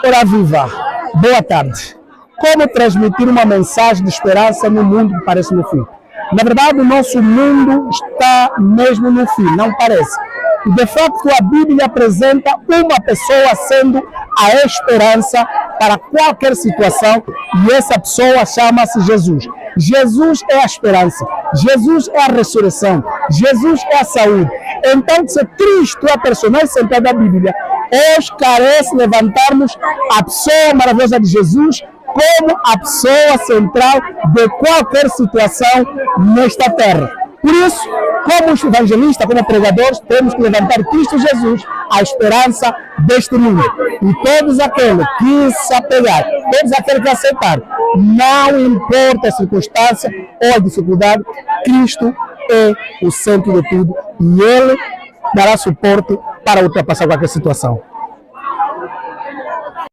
Ora viva, boa tarde. Como transmitir uma mensagem de esperança no mundo que parece no fim? Na verdade, o nosso mundo está mesmo no fim, não parece. E de facto, a Bíblia apresenta uma pessoa sendo a esperança para qualquer situação, e essa pessoa chama-se Jesus. Jesus é a esperança, Jesus é a ressurreição, Jesus é a saúde. Então, se Cristo é a personagem central da Bíblia, hoje carece levantarmos a pessoa maravilhosa de Jesus como a pessoa central de qualquer situação nesta terra. Por isso, como evangelistas, como pregadores, temos que levantar Cristo Jesus, a esperança deste mundo. E todos aqueles que se apegar, todos aqueles que aceitar, não importa a circunstância ou a dificuldade, Cristo é o centro de tudo e Ele dará suporte para ultrapassar qualquer situação.